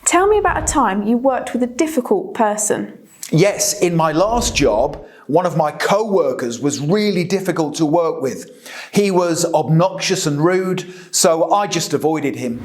Tell me about a time you worked with a difficult person. Yes, in my last job, one of my co-workers was really difficult to work with. He was obnoxious and rude, so I just avoided him.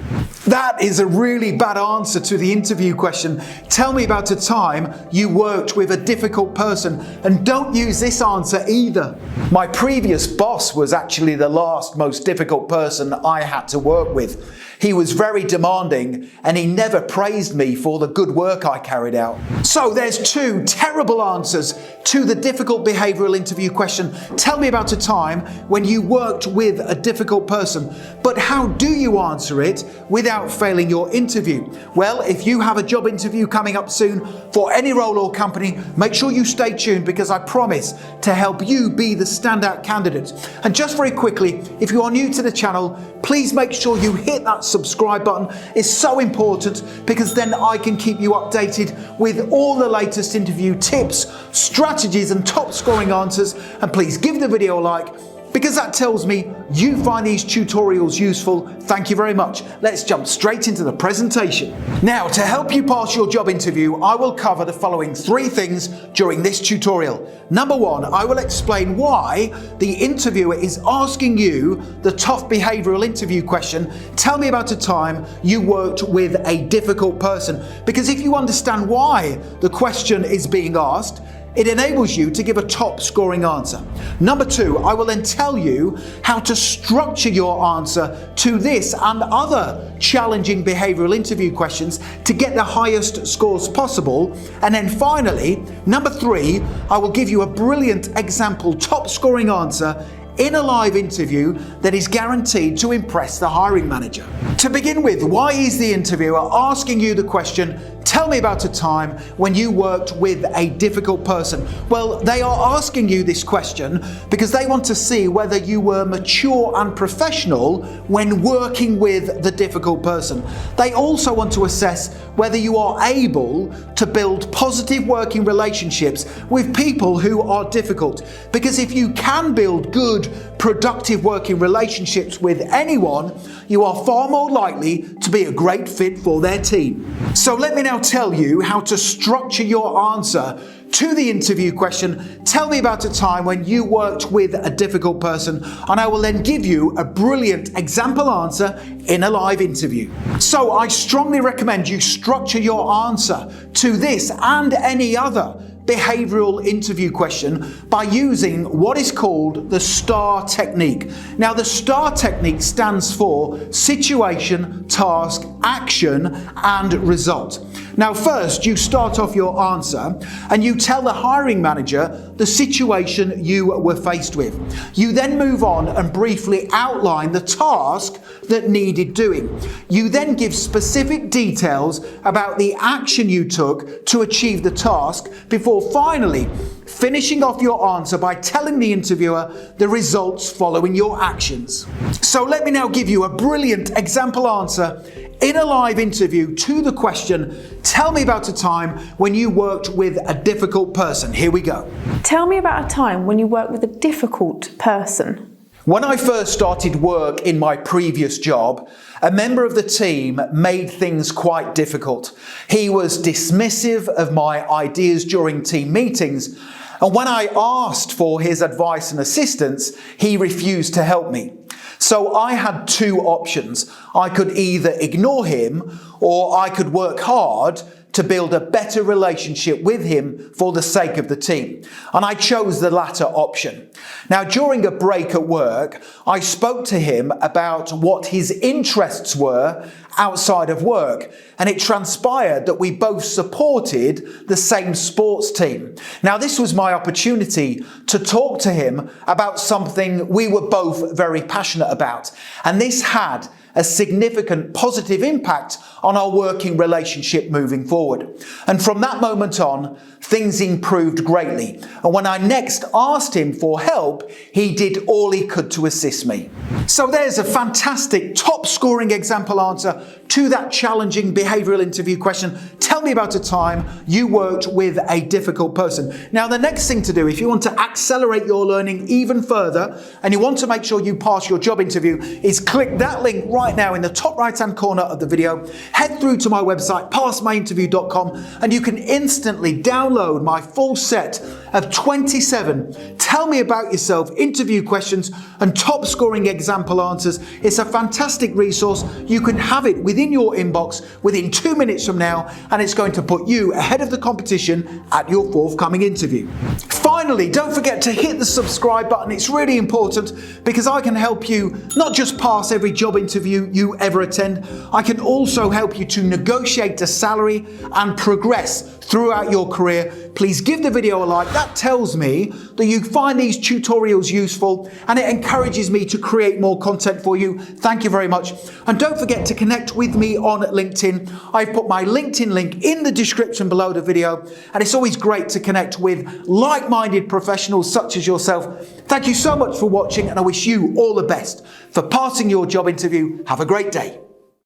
That is a really bad answer to the interview question. Tell me about a time you worked with a difficult person, and don't use this answer either. My previous boss was actually the last most difficult person I had to work with. He was very demanding and he never praised me for the good work I carried out. So there's two terrible answers to the difficult behavioural interview question. Tell me about a time when you worked with a difficult person. But how do you answer it without failing your interview? Well, if you have a job interview coming up soon for any role or company, make sure you stay tuned because I promise to help you be the standout candidate. And just very quickly, if you are new to the channel, please make sure you hit that subscribe button. It's so important because then I can keep you updated with all the latest interview tips, strategies and top scoring answers. And please give the video a like because that tells me you find these tutorials useful. Thank you very much. Let's jump straight into the presentation. Now, to help you pass your job interview, I will cover the following 3 things during this tutorial. Number 1, I will explain why the interviewer is asking you the tough behavioural interview question. Tell me about a time you worked with a difficult person. Because if you understand why the question is being asked, it enables you to give a top scoring answer. Number 2, I will then tell you how to structure your answer to this and other challenging behavioural interview questions to get the highest scores possible. And then finally, number 3, I will give you a brilliant example top scoring answer in a live interview that is guaranteed to impress the hiring manager. To begin with, why is the interviewer asking you the question, tell me about a time when you worked with a difficult person? Well, they are asking you this question because they want to see whether you were mature and professional when working with the difficult person. They also want to assess whether you are able to build positive working relationships with people who are difficult. Because if you can build good, productive working relationships with anyone, you are far more likely to be a great fit for their team. So let me now tell you how to structure your answer to the interview question. Tell me about a time when you worked with a difficult person, and I will then give you a brilliant example answer in a live interview. So I strongly recommend you structure your answer to this and any other behavioural interview question by using what is called the STAR technique. Now, the STAR technique stands for situation, task, action and result. Now, first you start off your answer and you tell the hiring manager the situation you were faced with. You then move on and briefly outline the task that needed doing. You then give specific details about the action you took to achieve the task before finally finishing off your answer by telling the interviewer the results following your actions. So let me now give you a brilliant example answer in a live interview to the question, tell me about a time when you worked with a difficult person. Here we go. Tell me about a time when you worked with a difficult person. When I first started work in my previous job, a member of the team made things quite difficult. He was dismissive of my ideas during team meetings, and when I asked for his advice and assistance, he refused to help me. So I had 2 options. I could either ignore him or I could work hard to build a better relationship with him for the sake of the team. And I chose the latter option. Now, during a break at work, I spoke to him about what his interests were outside of work, and it transpired that we both supported the same sports team. Now, this was my opportunity to talk to him about something we were both very passionate about, and this had a significant positive impact on our working relationship moving forward. And from that moment on, things improved greatly. And when I next asked him for help, he did all he could to assist me. So there's a fantastic top scoring example answer to that challenging behavioural interview question. Tell me about a time you worked with a difficult person. Now, the next thing to do, if you want to accelerate your learning even further and you want to make sure you pass your job interview, is click that link right now in the top right-hand corner of the video. Head through to my website, passmyinterview.com, and you can instantly download my full set of 27 Tell Me About Yourself interview questions and top scoring example answers. It's a fantastic resource. You can have it within your inbox within 2 minutes from now, and it's going to put you ahead of the competition at your forthcoming interview. Finally, don't forget to hit the subscribe button. It's really important because I can help you not just pass every job interview you ever attend, I can also help you to negotiate a salary and progress throughout your career. Please give the video a like. That tells me that you find these tutorials useful and it encourages me to create more content for you. Thank you very much. And don't forget to connect with me on LinkedIn. I've put my LinkedIn link in the description below the video, and it's always great to connect with like-minded professionals such as yourself. Thank you so much for watching, and I wish you all the best for passing your job interview. Have a great day.